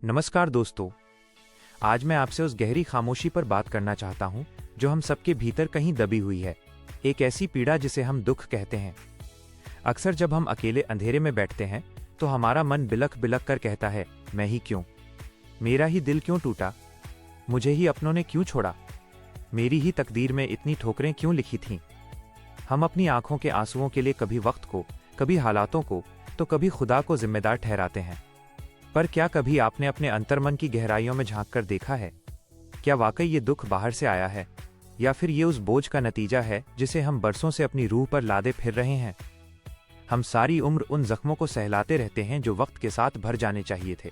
नमस्कार दोस्तों। आज मैं आपसे उस गहरी खामोशी पर बात करना चाहता हूं जो हम सबके भीतर कहीं दबी हुई है। एक ऐसी पीड़ा जिसे हम दुख कहते हैं। अक्सर जब हम अकेले अंधेरे में बैठते हैं तो हमारा मन बिलख बिलख कर कहता है, मैं ही क्यों, मेरा ही दिल क्यों टूटा, मुझे ही अपनों ने क्यों छोड़ा, मेरी ही तकदीर में इतनी ठोकरें क्यों लिखी थीं। हम अपनी आंखों के आंसुओं के लिए कभी वक्त को, कभी हालातों को, तो कभी खुदा को जिम्मेदार ठहराते हैं। पर क्या कभी आपने अपने अंतर्मन की गहराइयों में झांक कर देखा है? क्या वाकई ये दुख बाहर से आया है, या फिर ये उस बोझ का नतीजा है जिसे हम बरसों से अपनी रूह पर लादे फिर रहे हैं? हम सारी उम्र उन जख्मों को सहलाते रहते हैं जो वक्त के साथ भर जाने चाहिए थे।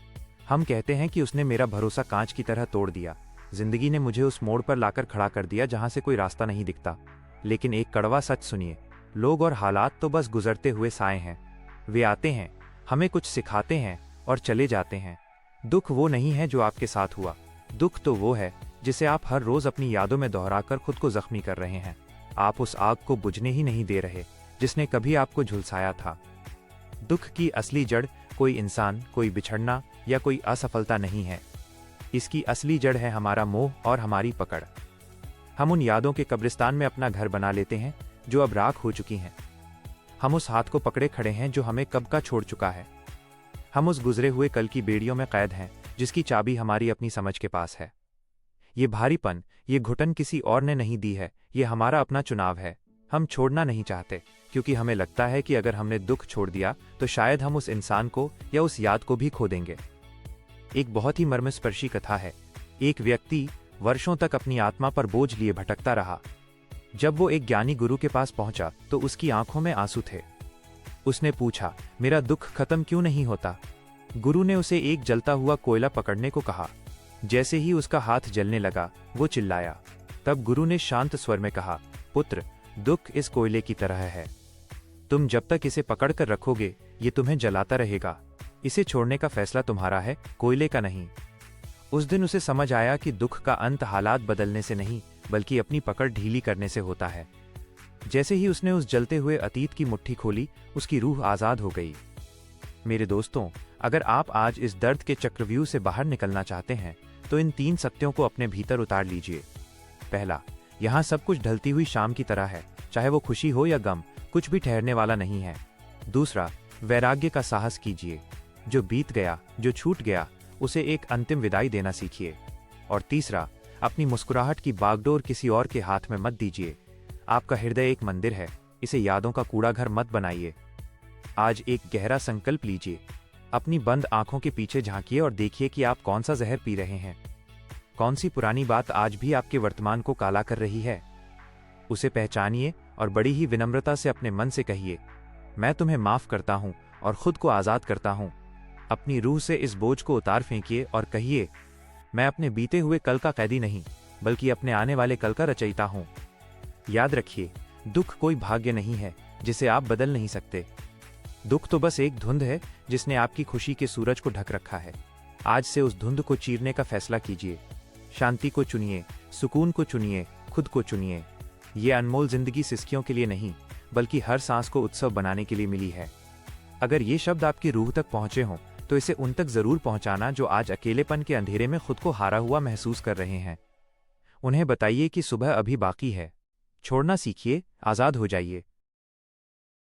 हम कहते हैं कि उसने मेरा भरोसा कांच की तरह तोड़ दिया, जिंदगी ने मुझे उस मोड़ पर लाकर खड़ा कर दिया जहां से कोई रास्ता नहीं दिखता। लेकिन एक कड़वा सच सुनिए, लोग और हालात तो बस गुजरते हुए साए हैं। वे आते हैं, हमें कुछ सिखाते हैं और चले जाते हैं। दुख वो नहीं है जो आपके साथ हुआ, दुख तो वो है जिसे आप हर रोज अपनी यादों में दोहराकर खुद को जख्मी कर रहे हैं। आप उस आग को बुझने ही नहीं दे रहे जिसने कभी आपको झुलसाया था। दुख की असली जड़ कोई इंसान, कोई बिछड़ना या कोई असफलता नहीं है। इसकी असली जड़ है हमारा मोह और हमारी पकड़। हम उन यादों के कब्रिस्तान में अपना घर बना लेते हैं जो अब राख हो चुकी हैं। हम उस हाथ को पकड़े खड़े हैं जो हमें कब का छोड़ चुका है। हम उस गुजरे हुए कल की बेड़ियों में कैद हैं जिसकी चाबी हमारी अपनी समझ के पास है। ये भारीपन, ये घुटन किसी और ने नहीं दी है, ये हमारा अपना चुनाव है। हम छोड़ना नहीं चाहते क्योंकि हमें लगता है कि अगर हमने दुख छोड़ दिया तो शायद हम उस इंसान को या उस याद को भी खो देंगे। एक बहुत ही मर्मस्पर्शी कथा है। एक व्यक्ति वर्षों तक अपनी आत्मा पर बोझ लिए भटकता रहा। जब वो एक ज्ञानी गुरु के पास पहुंचा तो उसकी आंखों में आंसू थे। उसने पूछा, मेरा दुख खत्म क्यों नहीं होता? गुरु ने उसे एक जलता हुआ कोयला पकड़ने को कहा। जैसे ही उसका हाथ जलने लगा, वो चिल्लाया। तब गुरु ने शांत स्वर में कहा, पुत्र, दुख इस कोयले की तरह है। तुम जब तक इसे पकड़ कर रखोगे, ये तुम्हें जलाता रहेगा। इसे छोड़ने का फैसला तुम्हारा है, कोयले का नहीं। उस दिन उसे समझ आया कि दुख का अंत हालात बदलने से नहीं, बल्कि अपनी पकड़ ढीली करने से होता है। जैसे ही उसने उस जलते हुए अतीत की मुट्ठी खोली, उसकी रूह आजाद हो गई। मेरे दोस्तों, अगर आप आज इस दर्द के चक्रव्यूह से बाहर निकलना चाहते हैं तो इन 3 सत्यों को अपने भीतर उतार लीजिए। पहला, यहाँ सब कुछ ढलती हुई शाम की तरह है, चाहे वो खुशी हो या गम, कुछ भी ठहरने वाला नहीं है। दूसरा, वैराग्य का साहस कीजिए। जो बीत गया, जो छूट गया, उसे एक अंतिम विदाई देना सीखिए। और तीसरा, अपनी मुस्कुराहट की बागडोर किसी और के हाथ में मत दीजिए। आपका हृदय एक मंदिर है, इसे यादों का कूड़ाघर मत बनाइए। आज एक गहरा संकल्प लीजिए। अपनी बंद आंखों के पीछे झांकिए और देखिए कि आप कौन सा जहर पी रहे हैं। कौन सी पुरानी बात आज भी आपके वर्तमान को काला कर रही है। उसे पहचानिए और बड़ी ही विनम्रता से अपने मन से कहिए, मैं तुम्हें माफ करता हूं और खुद को आजाद करता हूं। अपनी रूह से इस बोझ को उतार फेंकिए और कहिए, मैं अपने बीते हुए कल का कैदी नहीं, बल्कि अपने आने वाले कल का रचयिता हूं। याद रखिए, दुख कोई भाग्य नहीं है जिसे आप बदल नहीं सकते। दुख तो बस एक धुंध है जिसने आपकी खुशी के सूरज को ढक रखा है। आज से उस धुंध को चीरने का फैसला कीजिए। शांति को चुनिए, सुकून को चुनिए, खुद को चुनिए। ये अनमोल जिंदगी सिसकियों के लिए नहीं, बल्कि हर सांस को उत्सव बनाने के लिए मिली है। अगर ये शब्द आपकी रूह तक पहुंचे हों तो इसे उन तक जरूर पहुंचाना जो आज अकेलेपन के अंधेरे में खुद को हारा हुआ महसूस कर रहे हैं। उन्हें बताइए कि सुबह अभी बाकी है। छोड़ना सीखिए, आजाद हो जाइए।